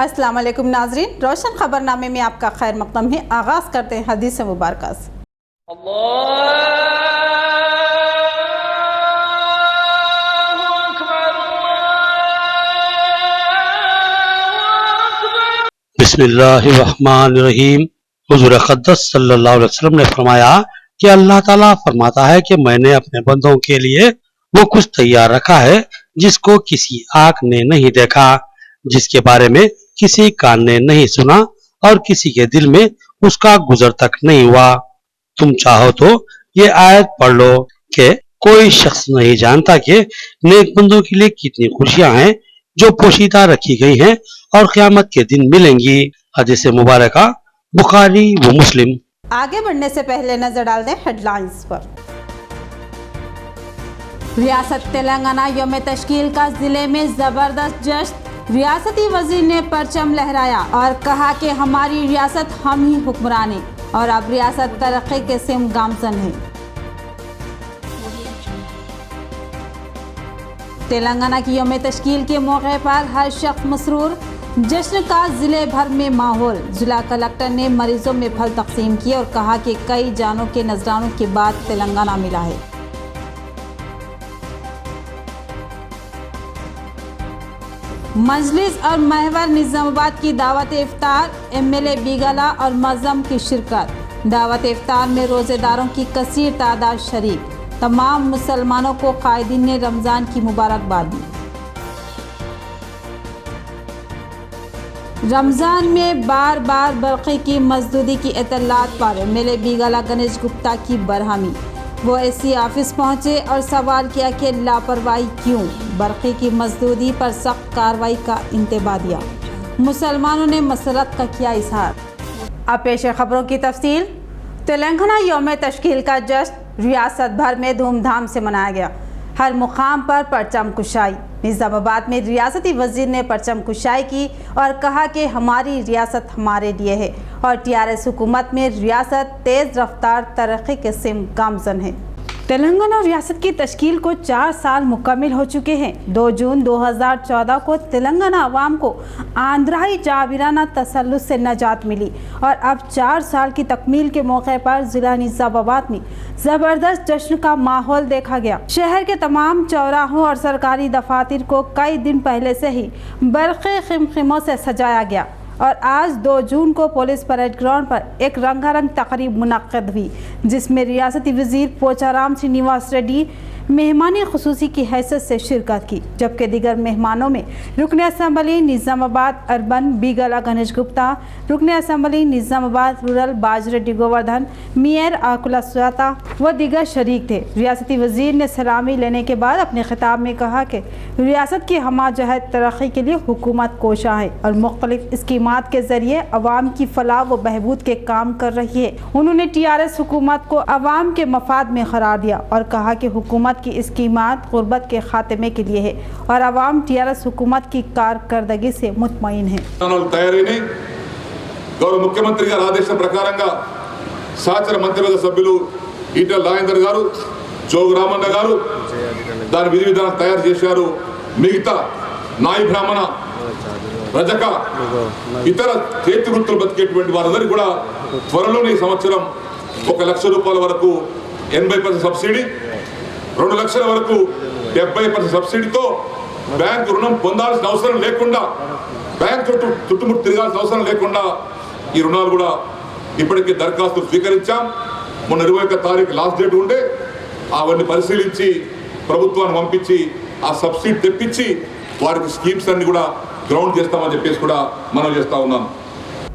अस्सलाम वालेकुम नाजरीन, रोशन खबरनामे में आपका खैर मक़दम है। आगाज़ करते हैं हदीस मुबारक से। बिस्मिल्लाहिर्रहमानिर्रहीम। हुज़ूर अक़दस सल्लल्लाहु अलैहि वसल्लम ने फरमाया कि अल्लाह ताला फरमाता है कि मैंने अपने बंदों के लिए वो कुछ तैयार रखा है जिसको किसी आँख ने नहीं देखा, जिसके बारे में किसी कान ने नहीं सुना और किसी के दिल में उसका गुजर तक नहीं हुआ। तुम चाहो तो ये आयत पढ़ लो कि कोई शख्स नहीं जानता कि नेक बंदों के लिए कितनी खुशियां हैं जो पोशीदा रखी गई हैं और क़यामत के दिन मिलेंगी। हदीस मुबारक बुखारी व मुस्लिम। आगे बढ़ने से पहले नजर डाल दें हेडलाइंस पर। रियासत तेलंगाना यौम तश्कील का जिले में जबरदस्त जश्न। रियासती वजीर ने परचम लहराया और कहा कि हमारी रियासत हम ही हुक्मरान हैं और अब रियासत तरक्की के सिम गामजन है। तेलंगाना की यौम तश्कील के मौके पर हर शख्स मसरूर, जश्न का जिले भर में माहौल। जिला कलेक्टर ने मरीजों में फल तकसीम किए और कहा कि कई जानों के नजरानों के बाद तेलंगाना मिला है। मजलिस और महवर निजामाबाद की दावत इफ्तार, एमएलए बीगला और मज़म की शिरकत। दावत इफ्तार में रोज़ेदारों की कसीर तादाद शरीक। तमाम मुसलमानों को कायदीन ने रमज़ान की मुबारकबाद दी। रमज़ान में बार बार बरक़ी की मजदूरी की इत्तलात पर एमएलए बीगला गणेश गुप्ता की बरहमी। वो एसी ऑफिस पहुंचे और सवाल किया कि लापरवाही क्यों। बरक़ी की मजदूरी पर सख्त कार्रवाई का इंतबाह दिया। मुसलमानों ने मसरत का किया इजहार। अब पेश खबरों की तफसील। तेलंगाना यौम तश्कील का जश्न रियासत भर में धूमधाम से मनाया गया। हर मुकाम पर परचम कुशाई। निजामाबाद में रियासती वजीर ने परचम कुशाई की और कहा कि हमारी रियासत हमारे लिए है और टीआरएस हुकूमत में रियासत तेज़ रफ्तार तरक्की के सिम गामजन है। तेलंगाना रियासत की तश्कील को 4 साल मुकम्मल हो चुके हैं। 2 जून 2014 को तेलंगाना अवाम को आंध्राई जाबिराना तसल्लुत से नजात मिली और अब 4 साल की तकमील के मौके पर जिला निजामाबाद में ज़बरदस्त जश्न का माहौल देखा गया। शहर के तमाम चौराहों और सरकारी दफातर को कई दिन पहले से ही बरक़ी खिमखिमों से सजाया गया और आज 2 जून को पुलिस परेड ग्राउंड पर एक रंगारंग तकरीब मुनक्किद हुई, जिसमें रियासती वजीर पोचाराम श्रीनिवास रेड्डी मेहमानी खुसूसी की हैसियत से शिरकत की, जबकि दीगर मेहमानों में रुकन असम्बली निजामाबाद अर्बन बीगला गणेश गुप्ता, रुकन assembly Nizamabad rural Bajireddy Govardhan, mayor Akula Swatha व दीगर शरीक थे। रियासती वजीर ने सलामी लेने के बाद अपने खिताब में कहा कि रियासत की हमाजहत तरक्की के लिए हुकूमत कोशा है और मुख्तलिफ स्कीमात के जरिए अवाम की फलाह व बहबूद के काम कर रही है। उन्होंने टीआरएस हुकूमत को अवाम के मफाद में करार दिया और कहा कि हुकूमत की स्कीमात गुर्बत के खात्मे के लिए है और अवाम टीआरएस हुकूमत की कारकर्दगी से मुतमईन है। गौरव मुख्यमंत्री गाరి ఆదేశం ప్రకారంగా సహచర మంత్రివర్గ సభ్యులు ఈటెల రాజేందర్ గారు, జోగు రామన్న గారు దాని విధి విధానం తయారు చేశారు. మిగతా నాయి బ్రాహ్మణ రజక ఇతర చేతి వృత్తులు బతికేటువంటి వారందరికీ కూడా త్వరలోనే ఈ సంవత్సరం 1 లక్ష రూపాయల వరకు 80% సబ్సిడీ, 2 లక్షల వరకు 70% సబ్సిడీతో బ్యాంకు రుణం పొందాల్సిన అవసరం లేకుండా, బ్యాంక్ చుట్టుముట్టు తిరగాల్సిన అవసరం లేకుండా ఈ రుణాలు కూడా ఇప్పటికే దరఖాస్తులు స్వీకరించాం. మొన్న 21 తారీఖు లాస్ట్ డేట్ ఉండే అవన్నీ పరిశీలించి ప్రభుత్వాన్ని పంపించి ఆ సబ్సిడీ తెప్పించి వారికి స్కీమ్స్ అన్ని కూడా గ్రౌండ్ చేస్తామని చెప్పేసి కూడా మనం చేస్తా ఉన్నాం.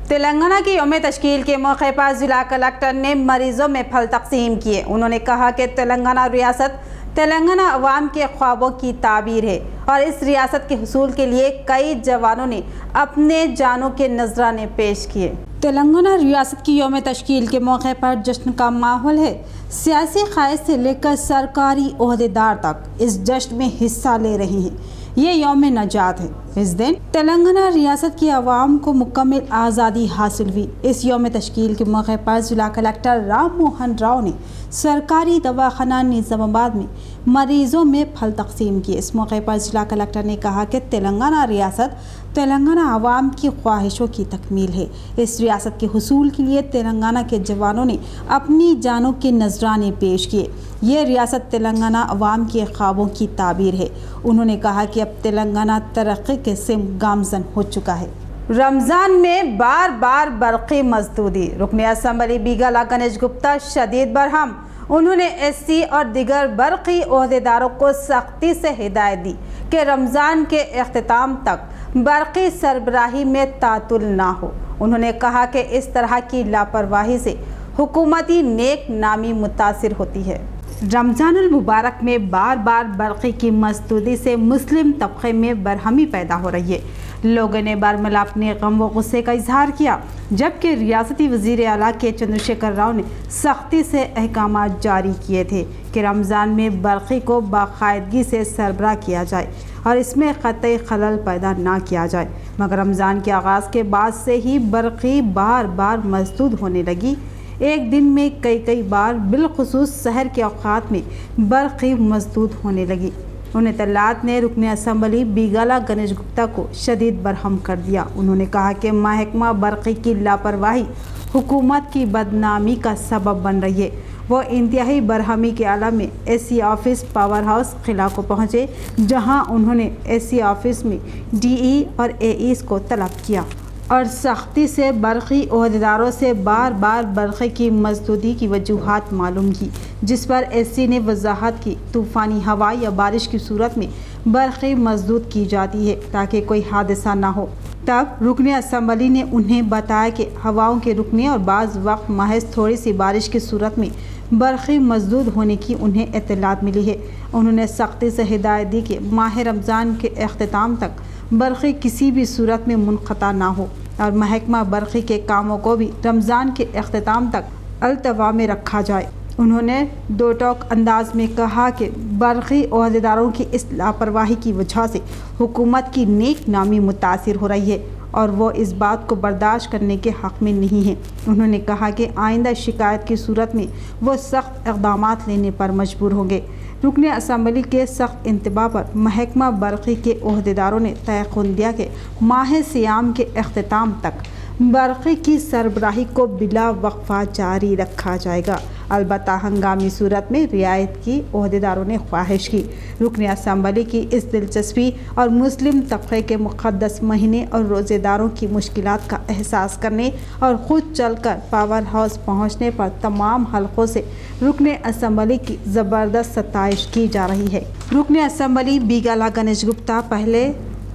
तेलंगाना की यौम तश्कील के मौके पर जिला कलेक्टर ने मरीजों में फल तकसीम किए। उन्होंने कहा कि तेलंगाना रियासत तेलंगाना अवाम के ख्वाबों की ताबीर है और इस रियासत के हुसूल के लिए कई जवानों ने अपने जानों के नजराने पेश किए। तेलंगाना रियासत की यौम तश्कील के मौके पर जश्न का माहौल है। सियासी ख्वाहिश से लेकर सरकारी ओहदेदार तक इस जश्न में हिस्सा ले रहे हैं। ये यौम नजात है। इस दिन तेलंगाना रियासत की आवाम को मुकम्मल आज़ादी हासिल हुई। इस यौम तश्कील के मौके पर जिला कलेक्टर राम मोहन राव ने सरकारी दवाखाना निज़ामाबाद में मरीजों में फल तकसीम किए। इस मौके पर जिला कलेक्टर ने कहा कि तेलंगाना रियासत तेलंगाना आवाम की ख्वाहिशों की तकमील है। इस रियासत के हुसूल के लिए तेलंगाना के जवानों ने अपनी जानों के नजराने पेश किए। ये रियासत तेलंगाना अवाम के ख्वाबों की ताबीर है। उन्होंने कहा कि अब तेलंगाना तरक्की के सिम गामजन हो चुका है। रमज़ान में बार बार बरक़ी मजदूरी, रुकने असम्बली बीगाला गणेश गुप्ता शदीद बरहम। उन्होंने एससी और दिगर बरक़ी ओहदेदारों को सख्ती से हिदायत दी कि रमज़ान के अख्तिताम तक बरक़ी सरबराही में तातुल ना हो। उन्होंने कहा कि इस तरह की लापरवाही से हुकूमती नेक नामी मुतासिर होती है। रमज़ानुल मुबारक में बार बार बरक़ी की मजदूरी से मुस्लिम तबक़े में बरहमी पैदा हो रही है। लोगों ने बारमला अपने गम व गुस्से का इजहार किया, जबकि रियासती वज़ीर आला के चंद्रशेखर राव ने सख्ती से अहकाम जारी किए थे कि रमज़ान में बरक़ी को बाकायदगी से सरबराह किया जाए और इसमें क़तई खलल पैदा ना किया जाए। मगर रमज़ान के आगाज़ के बाद से ही बरक़ी बार बार मसदूद होने लगी। एक दिन में कई बार बिलखुसूस सहर के औक़ात में बरक़ी मसदूद होने लगी। उन्हें तल्लात ने रुकने असम्बली बीगाला गणेश गुप्ता को शदीद बरहम कर दिया। उन्होंने कहा कि महकमा बरक़ी की लापरवाही हुकूमत की बदनामी का सबब बन रही है। वो इंतहाई बरहमी के आलम में एससी ऑफिस पावर हाउस किला को पहुँचे, जहाँ उन्होंने एससी ऑफिस में डीई और एईस को तलब किया और सख्ती से बरक़ी ओहदेदारों से बार बार बरक़ी की मजदूरी की वजूहात मालूम की, जिस पर एससी ने वजाहत की तूफ़ानी हवा या बारिश की सूरत में बरक़ी मजदूद की जाती है ताकि कोई हादसा ना हो। तब रुकने असम्बली ने उन्हें बताया कि हवाओं के रुकने और बाज़ वक्त महज थोड़ी सी बारिश की सूरत में बरक़ी मजदूद होने की उन्हें इत्तलात मिली है। उन्होंने सख्ती से हिदायत दी कि माह रमज़ान के अख्तिताम तक बरक़ी किसी भी सूरत में मुनक़ता ना हो और महकमा बरक़ी के कामों को भी रमज़ान के अख्तिताम तक अल्तवा में रखा जाए। उन्होंने दो टोक अंदाज में कहा कि बरक़ी ओहदेदारों की इस लापरवाही की वजह से हुकूमत की नेक नामी मुतासिर हो रही है और वो इस बात को बर्दाश्त करने के हक़ में नहीं है। उन्होंने कहा कि आइंदा शिकायत की सूरत में वो सख्त इक़दामात लेने पर मजबूर होंगे। रुकने असम्बली के सख्त इंतबा पर महकमा बरक़ी के ओहदेदारों ने तयक़ुन दिया कि माह सियाम के अख्तिताम तक बरक़ी की सरबराही को बिला वक़फ़ा जारी रखा जाएगा। अलबत्ता हंगामी सूरत में रियायत की ओहदेदारों ने ख्वाहिश की। रुकने असम्बली की इस दिलचस्पी और मुस्लिम तबक़े के मुक़द्दस महीने और रोज़ेदारों की मुश्किलात का एहसास करने और ख़ुद चलकर पावर हाउस पहुँचने पर तमाम हलक़ों से रुकने असम्बली की ज़बरदस्त सताइश की जा रही है। रुकने असम्बली बीगाला गणेश गुप्ता पहले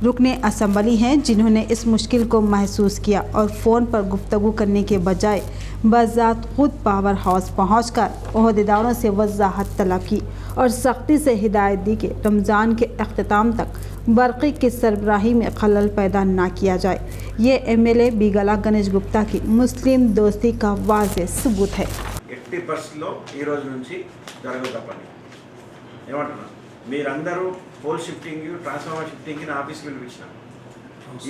रुकने असम्बली हैं जिन्होंने इस मुश्किल को महसूस किया और फ़ोन पर गुफ्तगू करने के बजाय बज़ात ख़ुद पावर हाउस पहुंचकर ओहदेदारों से वजाहत तलब की और सख्ती से हिदायत दी कि रमज़ान के अख्तिताम तक बरक़ी की सरबराही में खलल पैदा ना किया जाए। ये एमएलए बीगाला गणेश गुप्ता की मुस्लिम दोस्ती का वाज़ेह सबूत है। మీరందరూ పోల్ షిఫ్టింగ్ ట్రాన్స్ఫార్మర్ షిఫ్టింగ్ నా ఆఫీస్కి పిలిపించిన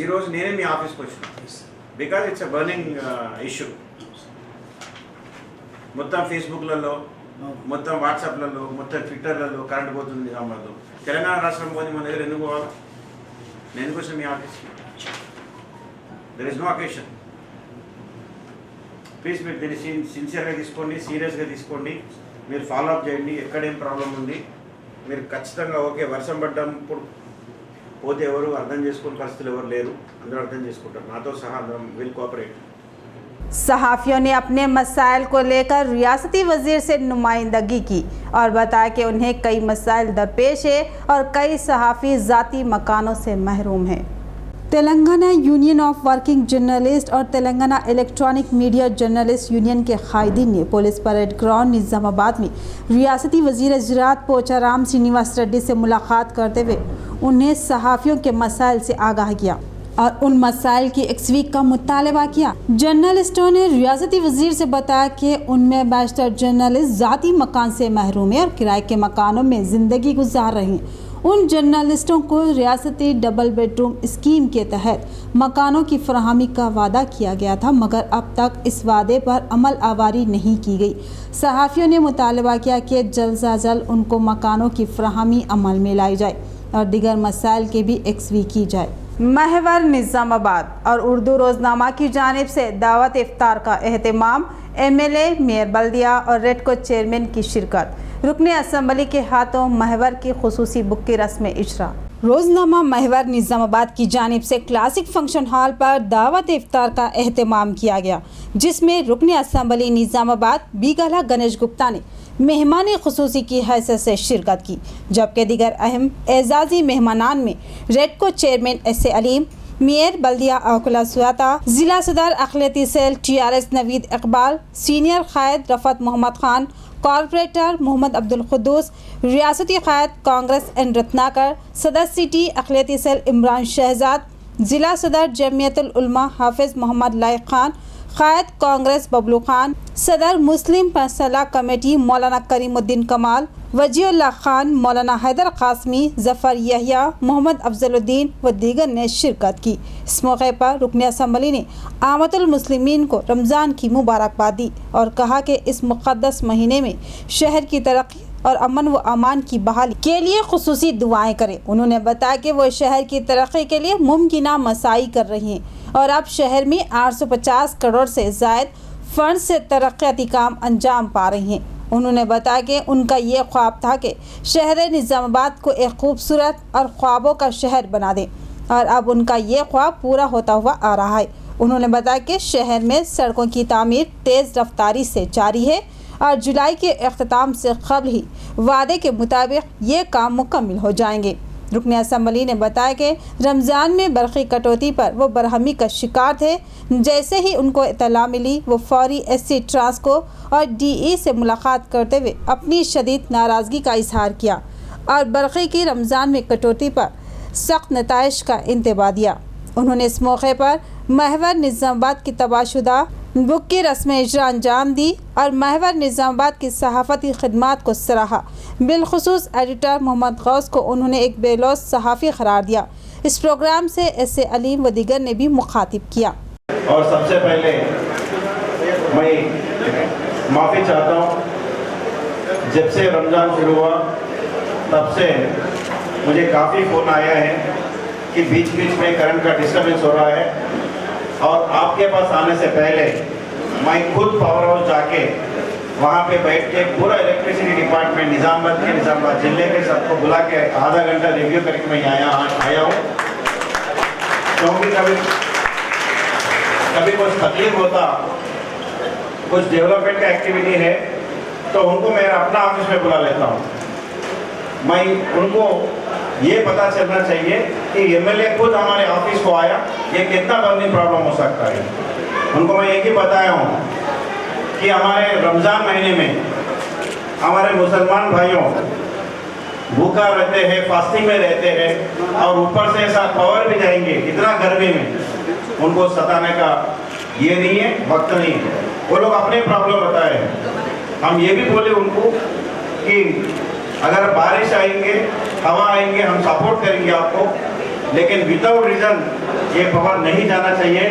ఈరోజు నేనే మీ ఆఫీస్కి వచ్చిన because it's a burning issue. మొత్తం ఫేస్బుక్లలో, మొత్తం వాట్సాప్లలో, మొత్తం ట్విట్టర్లలో కరెంట్ పోతుంది అమ్మదు. తెలంగాణ రాష్ట్రం పోతే మన దగ్గర ఎందుకు పోవాలి? నేను ఎందుకు వచ్చిన మీ ఆఫీస్కి? There is no occasion. Please మీరు దీన్ని సిన్సియర్గా తీసుకోండి, సీరియస్గా తీసుకోండి, మీరు ఫాలో అప్ చేయండి. ఎక్కడేం ప్రాబ్లం ఉంది మీరు ఖచ్చితంగా ఓకే. వర్షం పడ్డప్పుడు పోతే ఎవరు అర్థం చేసుకునే పరిస్థితులు ఎవరు లేరు, అందరూ అర్థం చేసుకుంటారు. నాతో సహా అందరం విల్ కోఆపరేట్. सहाफ़ियों ने अपने मसाइल को लेकर रियासती वज़ीर से नुमाइंदगी की और बताया कि उन्हें कई मसाइल दरपेश है और कई सहाफ़ी ज़ाती मकानों से महरूम हैं। Telangana union of working journalist और Telangana electronic media journalist union के कायदीन ने पुलिस परेड ग्राउंड निज़ामाबाद में रियासती वज़ीर ज़राअत पोचाराम श्रीनिवास रेड्डी से मुलाकात करते हुए उन्हें सहाफ़ियों के मसाइल से आगाह किया और उन मसाइल की एक्सवीक का मुतालबा किया। जर्नलिस्टों ने रियासती वज़ीर से बताया कि उनमें बैचलर जर्नलिस्ट ज़ाती मकान से महरूम है और किराए के मकानों में ज़िंदगी गुजार रहे हैं। उन जर्नलिस्टों को रियासती डबल बेडरूम स्कीम के तहत मकानों की फराहमी का वादा किया गया था, मगर अब तक इस वादे पर अमल आवारी नहीं की गई। सहाफ़ियों ने मुतालबा किया कि जल्द से जल्द उनको मकानों की फराहमी अमल में लाई जाए और दीगर मसाइल की भी एक्सवी की जाए। महवर निज़ामाबाद और उर्दू रोज़नामा की जानिब से दावत इफ्तार का एहतमाम, एमएलए, मेयर बल्दिया और रेडको चेयरमैन की शिरकत। रुकने असम्बली के हाथों महवर की खुसूसी बुक की रस्म इजरा। रोज़नामा महवर निज़ामाबाद की जानिब से क्लासिक फंक्शन हॉल पर दावत इफ्तार का एहतमाम किया गया, जिसमें रुकने असम्बली निज़ामाबाद बीगाला गणेश गुप्ता ने मेहमान खुसूसी की हैसियत से शिरकत की, जबकि दीगर अहम एजाजी मेहमानान में REDCO chairman S A. Aleem, mayor बल्दिया आकुला सुयाता, जिला सदर अखिलती cell TRS Naveed Iqbal, senior कायद रफत मोहम्मद खान, कॉर्पोरेटर मोहम्मद अब्दुल खुद्दूस, रियासती कायद कांग्रेस एन रत्नाकर, सदर सिटी अखिलती सेल इमरान शहजाद, जिला सदर जमियतुल उलमा हाफिज मोहम्मद लाइक खान, कायद कांग्रेस बबलू खान, सदर मुस्लिम फैसला कमेटी मौलाना करीमुद्दीन कमाल, वजीउल्लाह खान, मौलाना हैदर कासमी, जफ़र यहिया, मोहम्मद अफजलुद्दीन व दीगर ने शिरकत की। इस मौके पर रुकने असम्बली ने आमतुल मुस्लिमीन को रमज़ान की मुबारकबाद दी और कहा कि इस मुक़द्दस महीने में शहर की तरक्की और अमन व अमान की बहाली के लिए खुसूसी दुआएं करें। उन्होंने बताया कि वो शहर की तरक्की के लिए मुमकिना मसाई कर रही हैं और अब शहर में 850 करोड़ से ज़ायद फंड से तरक्याती काम अंजाम पा रही हैं। उन्होंने बताया कि उनका ये ख्वाब था कि शहर निज़ामाबाद को एक खूबसूरत और ख्वाबों का शहर बना दें और अब उनका ये ख्वाब पूरा होता हुआ आ रहा है। उन्होंने बताया कि शहर में सड़कों की तामीर तेज़ रफ्तारी से जारी है और जुलाई के अख्ताम से कबल ही वादे के मुताबिक ये काम मुकम्मल हो जाएंगे। रुकने असम्बली ने बताया कि रमज़ान में बरक़ी कटौती पर वो बरहमी का शिकार थे। जैसे ही उनको इत्तला मिली, वो फौरी SC ट्रांसको और DE से मुलाकात करते हुए अपनी शदीद नाराज़गी का इजहार किया और बरक़ी की रमज़ान में कटौती पर सख्त नताइज का इंतबाह दिया। उन्होंने इस मौके पर महवर निज़ामाबाद की तबाशुदा बुक की रस्म इजरा अंजाम दी और महवर निज़ामाबाद की सहाफ़ती खिदमात को सराहा। बिलखुसूस एडिटर मोहम्मद गौस को उन्होंने एक बेलौस सहाफ़ी करार दिया। इस प्रोग्राम से S.A. अलीम व दीगर ने भी मुखातिब किया। और सबसे पहले मैं माफ़ी चाहता हूँ, जब से रमज़ान शुरू हुआ तब से मुझे काफ़ी फ़ोन आया है कि बीच बीच में करंट का डिस्टर्बेंस हो रहा है और आपके पास आने से पहले मैं खुद पावर हाउस जाके वहाँ पे बैठ के पूरा इलेक्ट्रिसिटी डिपार्टमेंट निज़ामाबाद जिले के सबको बुला के आधा घंटा रिव्यू करके मैं आया हूँ। क्योंकि कभी कुछ तकलीफ होता, कुछ डेवलपमेंट का एक्टिविटी है तो उनको मैं अपना ऑफिस में बुला लेता हूँ। मैं उनको ये पता चलना चाहिए कि MLA खुद हमारे ऑफिस को आया, ये कितना बर्निंग प्रॉब्लम हो सकता है। उनको मैं एक ही बताया हूँ कि हमारे रमज़ान महीने में हमारे मुसलमान भाइयों भूखा रहते हैं, फास्टिंग में रहते हैं और ऊपर से ऐसा पावर भी जाएंगे, इतना गर्मी में उनको सताने का ये नहीं है, वक्त नहीं है। वो लोग अपने प्रॉब्लम बताए। हम ये भी बोले उनको कि अगर बारिश आएंगे, हवा आएंगे, हम सपोर्ट करेंगे आपको, लेकिन विदाउट रीज़न ये पावर नहीं जाना चाहिए।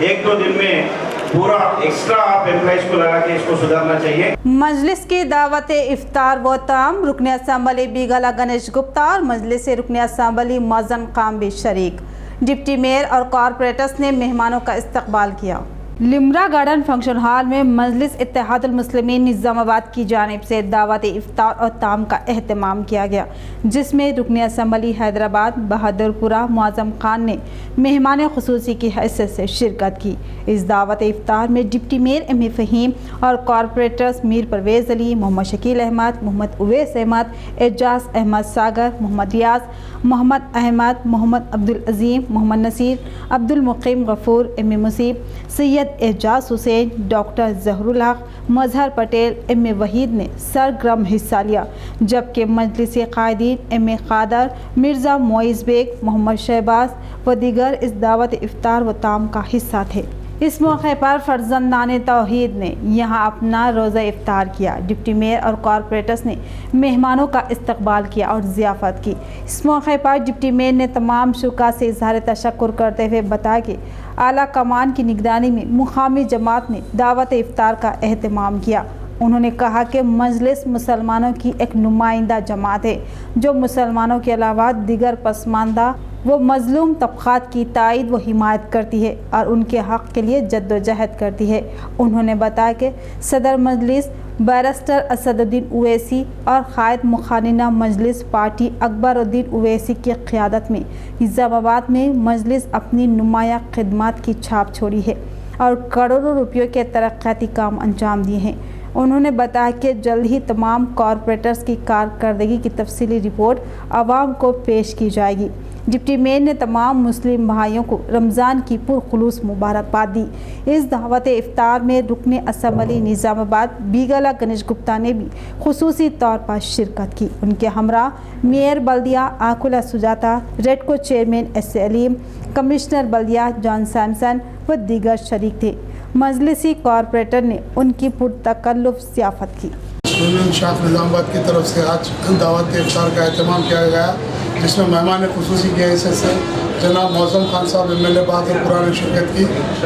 1-2 दिन में पूरा एक्स्ट्रा आप एम्प्लॉइज को लगा के इसको सुधारना चाहिए। मजलिस की दावत इफ्तार व ताम, रुकने असम्बली बीगाला गणेश गुप्ता और मजलिस रुकने असम्बली मौजन काम भी शरीक। डिप्टी मेयर और कॉरपोरेटर्स ने मेहमानों का इस्तकबाल किया। लिमरा गार्डन फंक्शन हॉल में मजलिस इत्तेहादुल मुस्लिमीन निज़ामाबाद की जानिब से दावत इफ्तार और ताम का एहतमाम किया गया, जिसमें रुकने असम्बली हैदराबाद बहादुरपुरा मुआज़म खान ने मेहमान खुसूसी की हैसियत से शिरकत की। इस दावत इफ्तार में डिप्टी मेयर M.A. फ़हीम और कॉरपोरेटर्स मीर परवेज़ अली, मोहम्मद शकील अहमद, मोहम्मद उवैस अहमद, एजाज अहमद सागर, मोहम्मद रियाज, मोहम्मद अहमद, मोहम्मद अब्दुल अज़ीम, मोहम्मद नसीर, अब्दुल मुक़ीम गफ़ूर, M.A. मुसीब, सैयद एजाज हुसैन, डॉक्टर ज़हरुल हक, मजहर पटेल, M.A. वहीद ने सरगर्म हिस्सा लिया, जबकि मजलिस कायदीन M.A. कादर, मिर्ज़ा मोइज़ बेग, मोहम्मद शहबाज व दीगर इस दावत इफ्तार व ताम का हिस्सा थे। इस मौके पर फर्जंदान तौहीद ने यहाँ अपना रोज़ा इफ्तार किया। डिप्टी मेयर और कॉरपोरेटर्स ने मेहमानों का इस्तकबाल किया और ज़ियाफ़त की। इस मौके पर डिप्टी मेयर ने तमाम शुरा से इज़हार तशक्कुर करते हुए बताया कि आला कमान की निगरानी में मुकामी जमात ने दावत इफ्तार का एहतमाम किया। उन्होंने कहा कि मजलिस मुसलमानों की एक नुमाइंदा जमात है जो मुसलमानों के अलावा दिगर पसमानदा वो मजलूम तबक़ात की तायद व हिमायत करती है और उनके हक़ के लिए जद्दोजहद करती है। उन्होंने बताया कि सदर मजलिस बैरिस्टर असदुद्दीन ओवैसी और क़ायद मुखानिना मजलिस पार्टी अकबरुद्दीन ओवैसी की क़यादत में निज़ामाबाद में मजलिस अपनी नुमाया खिदमत की छाप छोड़ी है और करोड़ों रुपयों के तरक्याती काम अंजाम दिए हैं। उन्होंने बताया कि जल्द ही तमाम कॉरपोरेटर्स की कारकर्दगी की तफसीली रिपोर्ट आवाम को पेश की जाएगी। डिप्टी मेयर ने तमाम मुस्लिम भाइयों को रमज़ान की पुरखुलूस मुबारकबाद दी। इस दावत इफ्तार में रुकन असम्बली निज़ामाबाद बीगला गणेश गुप्ता ने भी खुसूसी तौर पर शिरकत की। उनके हमरा मेयर बल्दिया Akula Sujatha, REDCO chairman S Aleem, commissioner बल्दिया जॉन सैमसन व दीगर शरीक थे। मजलिसी कॉरपोरेटर ने उनकी पुरतकल्लुफ़ ज़ियाफ़त की। यूनियन शाख निज़ामाबाद की तरफ से आज दावत इफ्तार का एहतमाम किया गया, जिसमें मेहमान खुसूसी की हैसियत से जनाब मौसम खान साहब एमएलए बहादुरपुरा ने शिरकत की।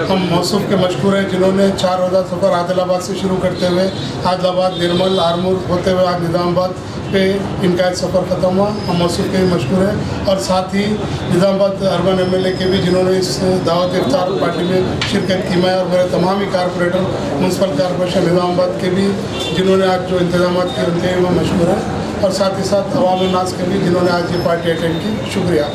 हम मौसूफ के मशकूर हैं जिन्होंने 4 रोज़ा सफ़र आदिलाबाद से शुरू करते हुए आदिलाबाद, निर्मल, आरमूर होते हुए आज निज़ामाबाद पे इनका सफ़र ख़त्म हुआ। हम मौसूफ के मशकूर हैं और साथ ही निज़ामाबाद अर्बन एमएलए के भी जिन्होंने इस दावत इफ्तार पार्टी में शिरकत की। मैं और मेरे तमाम ही कारपोरेटर म्यूनसिपल कॉरपोरेशन निज़ामाबाद के भी जिन्होंने आज जो इंतजाम किए उनके भी मैं मशकूर है और साथ ही साथ अवाम नास के भी जिन्होंने आज ये पार्टी अटेंड की। शुक्रिया।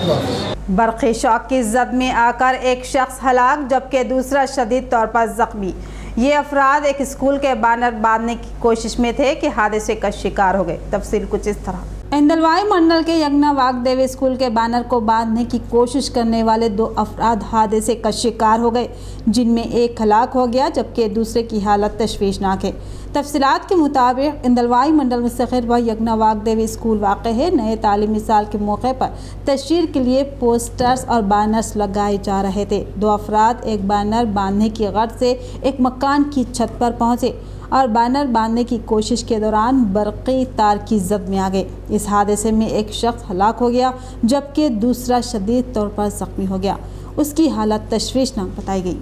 बरक़ी शॉक की जद में आकर एक शख्स हलाक जबकि दूसरा शदीद तौर पर जख्मी। ये अफराद एक स्कूल के बैनर बांधने की कोशिश में थे कि हादसे का शिकार हो गए। तफसील कुछ इस तरह। इंदलवाई मंडल के यगना वागदेव स्कूल के बैनर को बांधने की कोशिश करने वाले 2 अफराद हादसे का शिकार हो गए, जिनमें एक हलाक हो गया जबकि दूसरे की हालत तशवीशनाक है। तफसीलात के मुताबिक इंदलवाई मंडल मुस्तक़िल व यगना वागदेव स्कूल वाक़ है। नए तालीमी साल के मौके पर तशहीर के लिए पोस्टर्स और बैनर्स लगाए जा रहे थे। 2 अफराद एक बैनर बांधने की गर्ज से एक मकान की छत पर पहुँचे और बैनर बांधने की कोशिश के दौरान बरक़ी तार की जद में आ गए। इस हादसे में एक शख्स हलाक हो गया जबकि दूसरा शदीद तौर पर जख्मी हो गया। उसकी हालत तशवीशनाक बताई गई।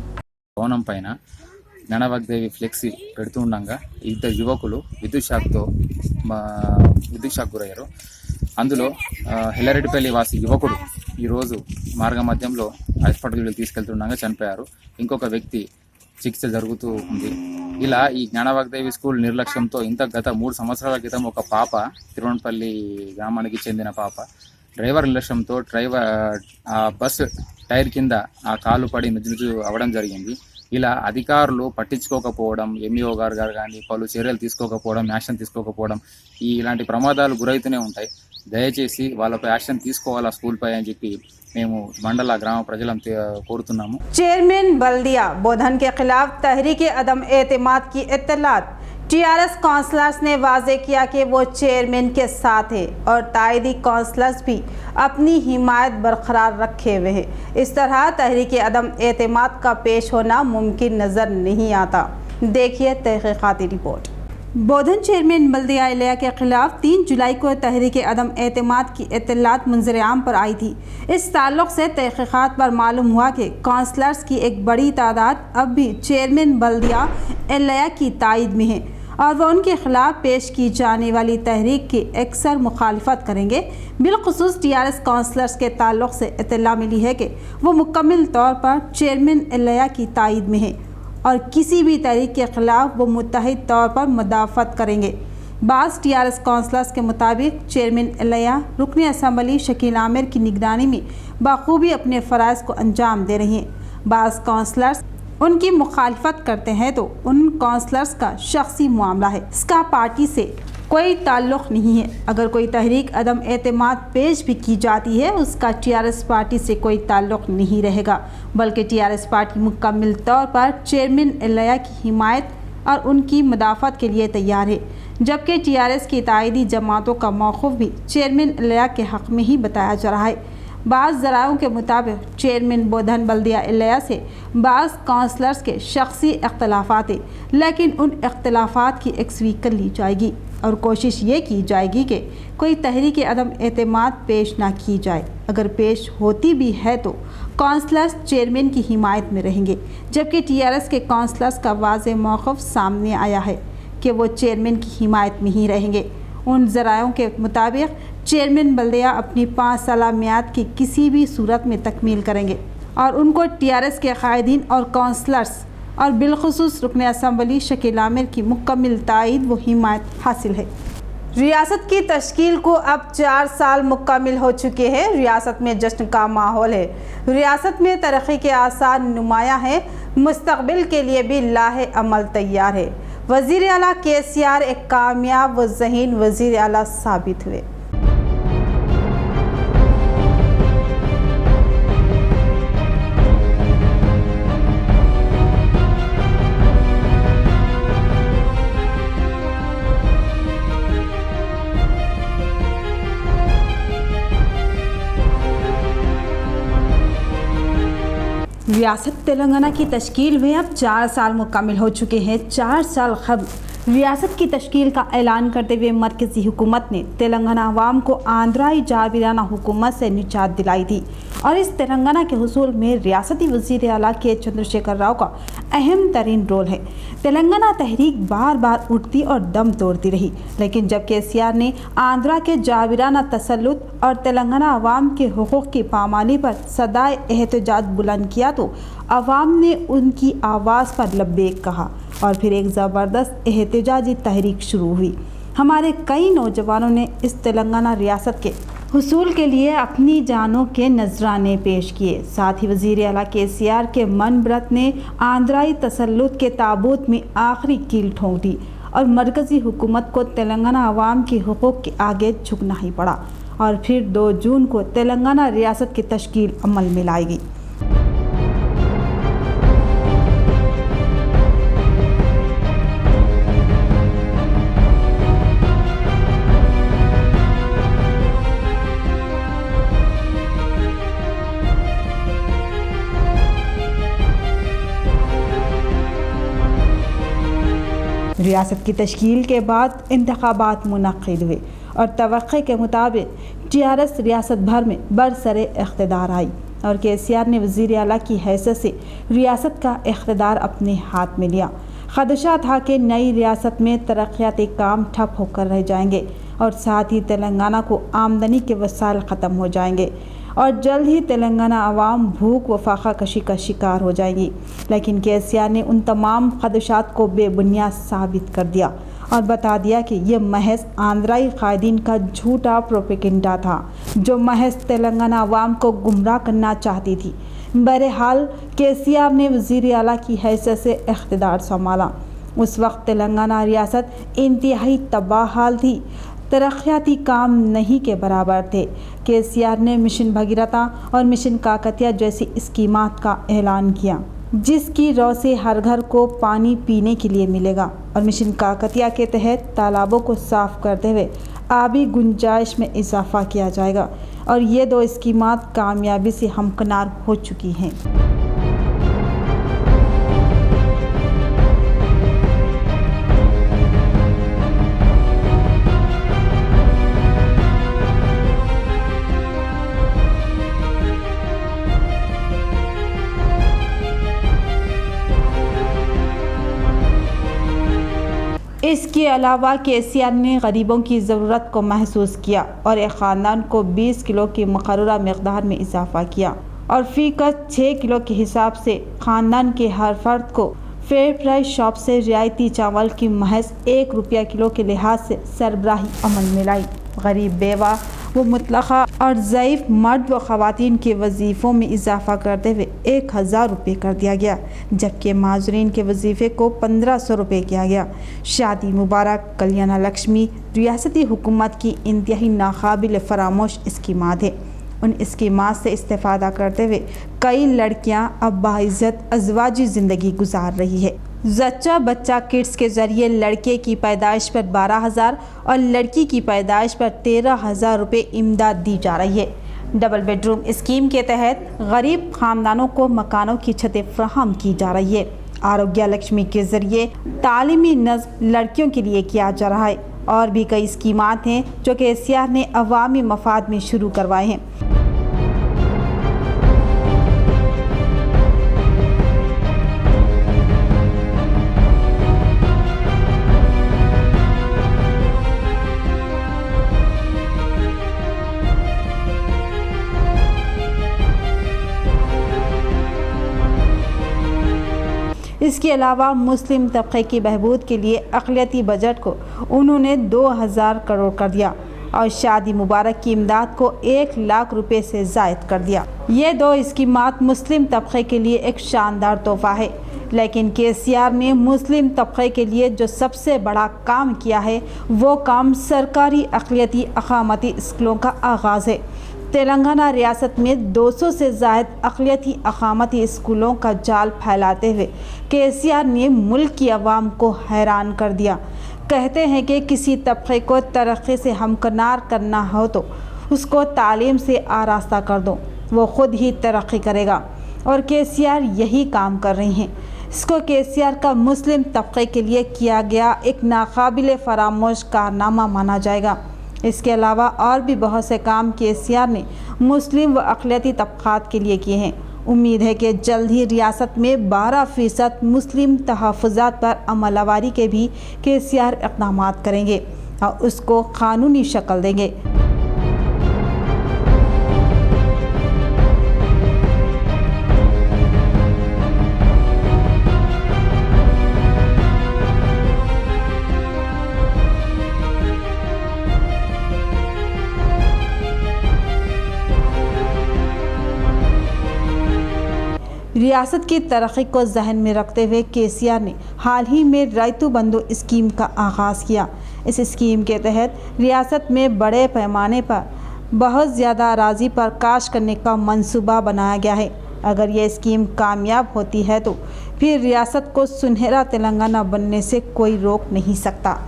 భవనం పైన జ్ఞానవాగ్దేవి ఫ్లెక్సీ పెడుతూ ఉండగా 2 యువకులు విద్యుత్ షాక్ గురయ్యారు. అందులో హెల్లారెడ్డిపల్లి వాసి యువకుడు ఈరోజు మార్గ మధ్యంలో హాస్పిటల్కి తీసుకెళ్తుండగా చనిపోయారు. ఇంకొక వ్యక్తి చికిత్స జరుగుతూ ఉంది. ఇలా ఈ జ్ఞానవాగ్దేవి స్కూల్ నిర్లక్ష్యంతో గత 3 సంవత్సరాల క్రితం ఒక పాప తిరువనపల్లి గ్రామానికి చెందిన పాప డ్రైవర్ నిర్లక్ష్యంతో ఆ బస్ టైర్ కింద ఆ కాలు పడి నుజ్జు అవ్వడం జరిగింది. ఇలా అధికారులు పట్టించుకోకపోవడం, ఎంఈఓ గారు కానీ పలు చర్యలు తీసుకోకపోవడం, యాక్షన్ తీసుకోకపోవడం, ఇలాంటి ప్రమాదాలు గురైతూనే ఉంటాయి. దయచేసి వాళ్ళపై యాక్షన్ తీసుకోవాలా స్కూల్ పై అని చెప్పి మేము మండల గ్రామ ప్రజలను కోరుతున్నాము. चेयरमैन बल्दिया बोधन के खिलाफ तहरीक अदम एतमाद की इत्तलात। टीआरएस काउंसलर्स ने वाजे किया कि वो चेयरमैन के साथ है और तायदी काउंसलर्स भी अपनी हिमायत बरकरार रखे हुए हैं। इस तरह तहरीक अदम एतमाद का पेश होना मुमकिन नज़र नहीं आता। देखिए तहकीकाती रिपोर्ट। बोधन चेयरमैन बल्दिया इलाया के खिलाफ 3 जुलाई को तहरीक अदम एतमाद की इत्तलात मंजर आम पर आई थी। इस ताल्लुक़ से तहकीकात पर मालूम हुआ कि काउंसलर्स की एक बड़ी तादाद अब भी चेयरमैन बल्दिया इलाया की तायद में है और वह उनके खिलाफ पेश की जाने वाली तहरीक की अक्सर मुखालिफत करेंगे। बिलखुसूस टीआरएस काउंसलर्स के ताल्लुक़ से इत्तला मिली है कि वो मुकम्मल तौर पर चेयरमैन इलाया की तायद में है और किसी भी तहरीक के ख़िलाफ़ वो मुत्तहिद तौर पर मुदाफ़त करेंगे। बाज़ टीआरएस काउंसलर्स के मुताबिक चेयरमैन इलाया रुकन असम्बली शकील आमिर की निगरानी में बखूबी अपने फ़राइज़ को अंजाम दे रही हैं। बाज़ काउंसलर्स उनकी मुखालफत करते हैं तो उन काउंसलर्स का शख्सी मामला है, इसका पार्टी से कोई ताल्लुक़ नहीं है। अगर कोई तहरीक अदम एतमाद पेश भी की जाती है उसका टीआरएस पार्टी से कोई ताल्लुक़ नहीं रहेगा, बल्कि टीआरएस पार्टी मुकम्मल तौर पर चेयरमैन इलाया की हिमायत और उनकी मुदाफ़त के लिए तैयार है। जबकि टीआरएस की तायदी जमातों का मौक़िफ़ भी चेयरमैन इलाया के हक़ में ही बताया जा रहा है। बाज़ ज़राओं के मुताबिक चेयरमैन बोधन बल्दिया एलिया से बाज़ काउंसलर्स के शख्सी इख्तलाफात हैं, लेकिन उन इख्तलाफात की यकसवी कर ली जाएगी और कोशिश ये की जाएगी कि कोई तहरीक अदम एतमाद पेश ना की जाए। अगर पेश होती भी है तो काउंसलर्स चेयरमैन की हिमायत में रहेंगे, जबकि TRS के काउंसलर्स का वाज़ेह मौक़िफ़ सामने आया है कि वो चेयरमैन की हिमायत में ही रहेंगे। उन ज़रायों के मुताबिक चेयरमैन बल्दिया अपनी 5 साला मियाद की किसी भी सूरत में तकमील करेंगे और उनको TRS के कायदीन और काउंसलर्स और बिलखुसूस रुकन असम्बली शकील आमिर की मुकम्मल तायद व हिमायत हासिल है। रियासत की तश्कील को अब 4 साल मुकम्मल हो चुके हैं। रियासत में जश्न का माहौल है। रियासत में तरक्की के आसार नुमाया हैं। मुस्तकबिल के लिए भी लाहे अमल तैयार है। वज़ीर आला KCR एक कामयाब व ज़हीन वज़ीर आला साबित हुए। रियासत तेलंगाना की तश्कील में अब 4 साल मुकम्मल हो चुके हैं। 4 साल कबल रियासत की तश्कील का ऐलान करते हुए मरकज़ी हुकूमत ने तेलंगाना अवाम को आंध्राई जारबिराना हुकूमत से निजात दिलाई थी और इस तेलंगाना के हुसूल में रियासती वज़ीर आला के चंद्रशेखर राव का अहम तरीन रोल है। तेलंगाना तहरीक बार बार उठती और दम तोड़ती रही, लेकिन जब KCR ने आंध्रा के जारबिराना तसल्लुत और तेलंगाना अवाम के हुकूक़ की पामाली पर सदाए एहतजाज बुलंद किया तो अवाम ने उनकी आवाज़ पर लब्बैक कहा और फिर एक ज़बरदस्त एहतजाजी तहरीक शुरू हुई। हमारे कई नौजवानों ने इस तेलंगाना रियासत के हुसूल के लिए अपनी जानों के नजराने पेश किए। साथ ही वज़ीर आला KCR के मन व्रत ने आंध्राई तसल्लुत के ताबूत में आखिरी कील ठोंक दी और मरकज़ी हुकूमत को तेलंगाना अवाम के हुकूक़ के आगे झुकना ही पड़ा और फिर 2 जून को तेलंगाना रियासत की तश्कील अमल में लाएगी। रियासत की तश्कील के बाद इंतखाबात मुनक़्क़िद हुए और तवक्के के मुताबिक TRS रियासत भर में बरसरे इक़्तिदार आई और KCR ने वज़ीर आला की हैसियत से रियासत का इक़्तिदार अपने हाथ में लिया। ख़दशा था कि नई रियासत में तरक्याती काम ठप होकर रह जाएंगे और साथ ही तेलंगाना को आमदनी के वसाइल ख़त्म हो जाएंगे और जल्द ही तेलंगाना अवाम भूख व फाका कशी का शिकार हो जाएगी। लेकिन KCR ने उन तमाम ख़दशात को बेबुनियाद साबित कर दिया और बता दिया कि यह महज आंध्राई कायदीन का झूठा प्रोपेगेंडा था जो महज तेलंगाना अवाम को गुमराह करना चाहती थी। बहरहाल KCR ने वज़ीर आला की हैसियत से इक़्तिदार संभाला। उस वक्त तेलंगाना रियासत इंतहाई तबाह हाल थी। तरक्याती काम नहीं के बराबर थे। KCR ने मिशन भगीरथा और मिशन काकतिया जैसी स्कीमात का ऐलान किया जिसकी रौ से हर घर को पानी पीने के लिए मिलेगा और मिशन काकतिया के तहत तालाबों को साफ करते हुए आबी गुंजाइश में इजाफा किया जाएगा और ये 2 स्कीमात कामयाबी से हमकिनार हो चुकी हैं। इसके अलावा KCR ने गरीबों की ज़रूरत को महसूस किया और एक ख़ानदान को 20 किलो की मुकर्ररा मकदार में इजाफा किया और फ़ीकत 6 किलो के हिसाब से ख़ानदान के हर फर्द को फेयर प्राइस शॉप से रियायती चावल की महज 1 रुपया किलो के लिहाज से सरबराही अमल में लाई। गरीब बेवा व मुतलक़ा और ज़ईफ़ मर्द व ख़वातीन के वजीफ़ों में इजाफ़ा करते हुए 1000 रुपये कर दिया गया, जबकि माजूरीन के वजीफ़े को 1500 रुपये किया गया। शादी मुबारक कल्याण लक्ष्मी रियासती हुकूमत की इंतहाई नाकाबिल फरामोश स्कीमात है। उन स्कीमात से इस्तेफ़ादा करते हुए कई लड़कियां अब बाइज़्ज़त अज़वाजी ज़िंदगी गुजार रही है। ज़च्चा बच्चा किट्स के ज़रिए लड़के की पैदाइश पर 12,000 और लड़की की पैदाइश पर 13,000 रुपये इमदाद दी जा रही है। डबल बेडरूम स्कीम के तहत गरीब खानदानों को मकानों की छतें फराहम की जा रही है। आरोग्य लक्ष्मी के जरिए तालीमी नज़्म लड़कियों के लिए किया जा रहा है और भी कई स्कीमात हैं जो KCR ने अवामी मफाद में शुरू करवाए हैं। इसके अलावा मुस्लिम तबके की बहबूद के लिए अक़लियती बजट को उन्होंने 2000 करोड़ कर दिया और शादी मुबारक की इमदाद को 1 लाख रुपए से ज़ायद कर दिया। ये 2 स्कीमात मुस्लिम तबके के लिए एक शानदार तोहफ़ा है, लेकिन KCR ने मुस्लिम तबके के लिए जो सबसे बड़ा काम किया है वो काम सरकारी अक़लियती अक़ामती स्कूलों का आगाज़ है। तेलंगाना रियासत में 200 से ज़ायद अक़लियती अक़ामती स्कूलों का जाल फैलाते हुए KCR ने मुल्क की आवाम को हैरान कर दिया। कहते हैं कि किसी तबके को तरक्की से हमकिनार करना हो तो उसको तालीम से आरास्ता कर दो, वो ख़ुद ही तरक्की करेगा और KCR यही काम कर रही हैं। इसको KCR का मुस्लिम तबके के लिए किया गया एक नाकाबिल फरामोश कारनामा माना जाएगा। इसके अलावा और भी बहुत से काम KCR ने मुस्लिम व अक़लियती तबक़ात के लिए किए हैं। उम्मीद है कि जल्द ही रियासत में 12% मुस्लिम तहफ़्फ़ुज़ात पर अमलवारी के भी KCR इक़दामात करेंगे और उसको क़ानूनी शक्ल देंगे। रियासत की तरक्की को जहन में रखते हुए KCR ने हाल ही में रैतु बंधु स्कीम का आगाज़ किया। इस स्कीम के तहत रियासत में बड़े पैमाने पर बहुत ज़्यादा अराज़ी पर काश्त करने का मंसूबा बनाया गया है। अगर यह स्कीम कामयाब होती है तो फिर रियासत को सुनहरा तेलंगाना बनने से कोई रोक नहीं सकता।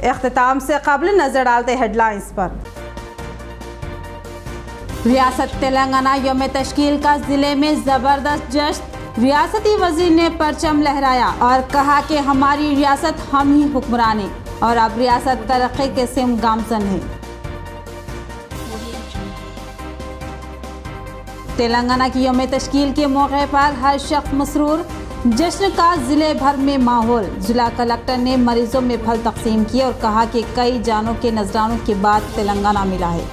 इख्तिताम से क़ब्ल नज़र डालते हेडलाइंस पर। रियासत तेलंगाना यौम तश्कील का ज़िले में ज़बरदस्त जश्न। रियासती वज़ीर ने परचम लहराया और कहा कि हमारी रियासत हम ही हुक्मरान हैं और अब रियासत तरक्की के सिम गामजन है। तेलंगाना की यौम तश्कील के मौके पर हर शख्स मसरूर, जश्न का ज़िले भर में माहौल। जिला कलेक्टर ने मरीजों में फल तकसीम किए और कहा कि कई जानों के नजरानों के बाद तेलंगाना मिला है।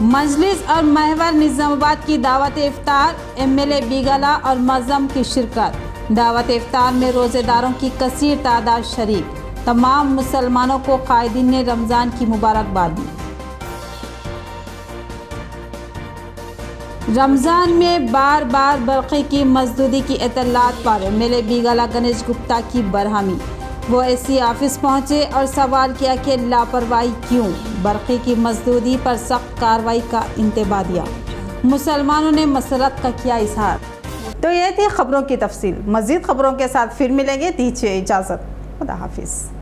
मजलिस और महवर निज़ामाबाद की दावत इफ्तार, MLA बीगाला और मज़म की शिरकत। दावत इफ्तार में रोज़ेदारों की कसीर तादाद शरीक। तमाम मुसलमानों को कायदीन ने रमज़ान की मुबारकबाद दी। रमज़ान में बार बार बरक़ी की मजदूरी की इत्तलात पर MLA बीगाला गणेश गुप्ता की बरहमी। वो SC ऑफिस पहुंचे और सवाल किया कि लापरवाही क्यों। बरक़ी की मजदूरी पर सख्त कार्रवाई का इंतबाह दिया। मुसलमानों ने मसरत का किया इजहार। तो ये थी खबरों की तफसील। मज़ीद खबरों के साथ फिर मिलेंगे। दीजिए इजाज़त। खुदा हाफिज़।